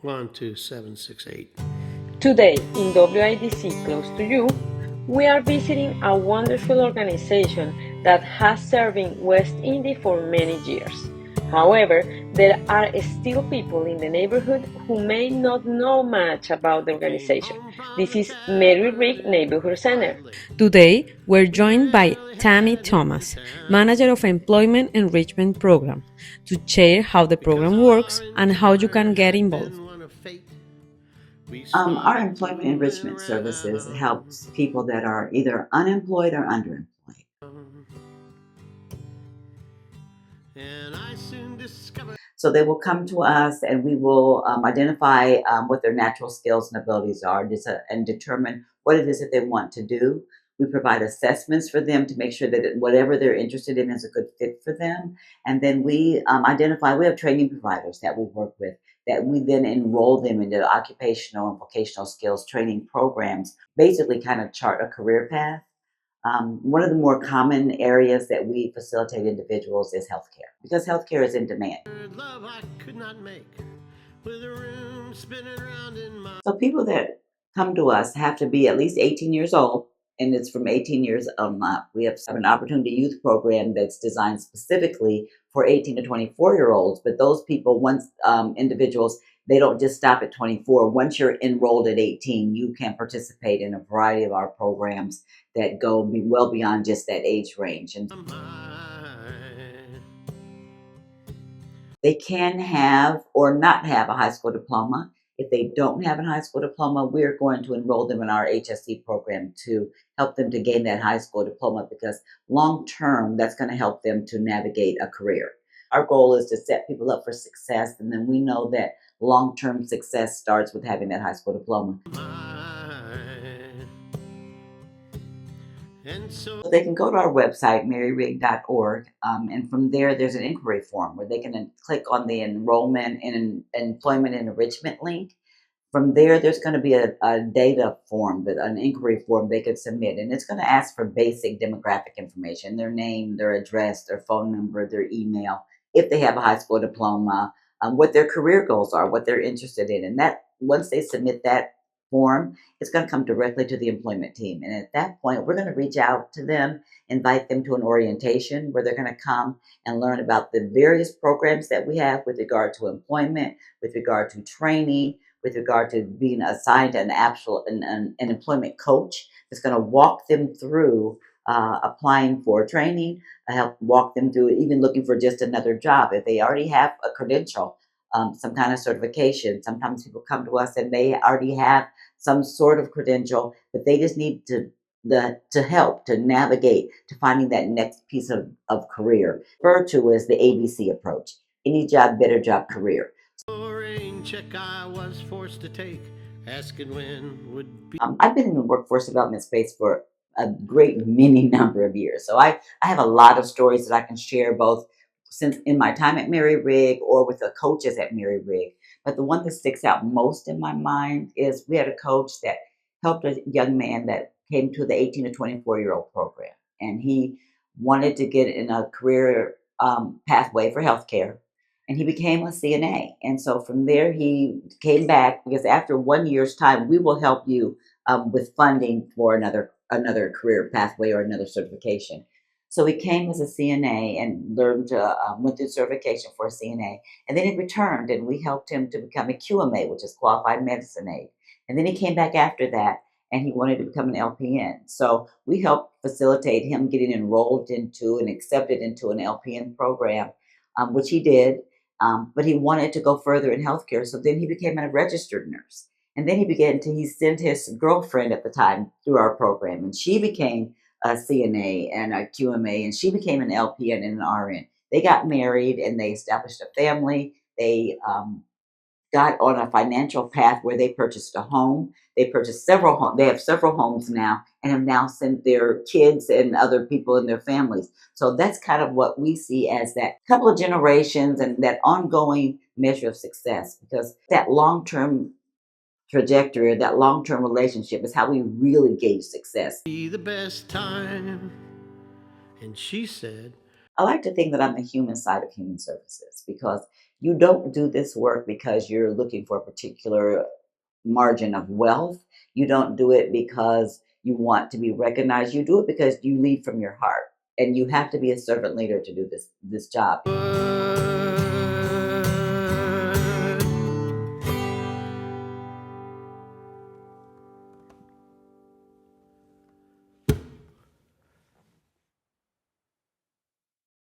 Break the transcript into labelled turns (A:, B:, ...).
A: 12768.
B: Today, in WIDC Close to You, we are visiting a wonderful organization that has serving West Indy for many years. However, there are still people in the neighborhood who may not know much about the organization. This is Mary Rigg Neighborhood Center. Today, we're joined by Tammy Thomas, Manager of Employment Enrichment Program, to share how the program works and how you can get involved.
C: Our employment enrichment services helps people that are either unemployed or underemployed. So they will come to us and we will identify what their natural skills and abilities are and determine what it is that they want to do. We provide assessments for them to make sure that whatever they're interested in is a good fit for them. And then we have training providers that we work with that we then enroll them into occupational and vocational skills training programs, basically kind of chart a career path. One of the more common areas that we facilitate individuals is healthcare because healthcare is in demand. So people that come to us have to be at least 18 years old, and it's from 18 years up. We have an opportunity youth program that's designed specifically for 18 to 24-year-olds. But those people, once individuals, they don't just stop at 24. Once you're enrolled at 18, you can participate in a variety of our programs that go well beyond just that age range. And they can have or not have a high school diploma. If they don't have a high school diploma, we're going to enroll them in our HSC program to help them to gain that high school diploma because long term, that's going to help them to navigate a career. Our goal is to set people up for success, and then we know that long term success starts with having that high school diploma. So they can go to our website, maryrigg.org, and from there, there's an inquiry form where they can click on the enrollment and employment and enrichment link. From there, there's going to be a data form, an inquiry form they could submit, and it's going to ask for basic demographic information, their name, their address, their phone number, their email, if they have a high school diploma, what their career goals are, what they're interested in. And that once they submit that form, it's going to come directly to the employment team. And at that point, we're going to reach out to them, invite them to an orientation where they're going to come and learn about the various programs that we have with regard to employment, with regard to training, with regard to being assigned an employment coach that's going to walk them through applying for training, help walk them through even looking for just another job. If they already have a credential, some kind of certification, sometimes people come to us and they already have some sort of credential, but they just need to help to navigate to finding that next piece of career, referred to as the ABC approach: any job, better job, career.
A: Check I was forced to take, asking when would be.
C: I've been in the workforce development space for a great many number of years. So I have a lot of stories that I can share both since in my time at Mary Rigg or with the coaches at Mary Rigg. But the one that sticks out most in my mind is we had a coach that helped a young man that came to the 18 to 24-year-old program. And he wanted to get in a career pathway for healthcare, and he became a CNA. And so from there, he came back because after 1 year's time, we will help you with funding for another career pathway or another certification. So he came as a CNA and went through certification for a CNA, and then he returned, and we helped him to become a QMA, which is Qualified Medicine Aid. And then he came back after that, and he wanted to become an LPN. So we helped facilitate him getting enrolled into and accepted into an LPN program, which he did. But he wanted to go further in healthcare, so then he became a registered nurse. And then he sent his girlfriend at the time through our program, and she became a CNA and a QMA, and she became an LPN and an RN. They got married and they established a family. They got on a financial path where they purchased a home. They purchased several homes. They have several homes now and have now sent their kids and other people in their families. So that's kind of what we see as that couple of generations and that ongoing measure of success, because that long-term trajectory or that long-term relationship is how we really gauge success.
A: Be the best time. And she said,
C: I like to think that I'm the human side of human services because You don't do this work because you're looking for a particular margin of wealth. You don't do it because you want to be recognized. You do it because you lead from your heart. And you have to be a servant leader to do this job.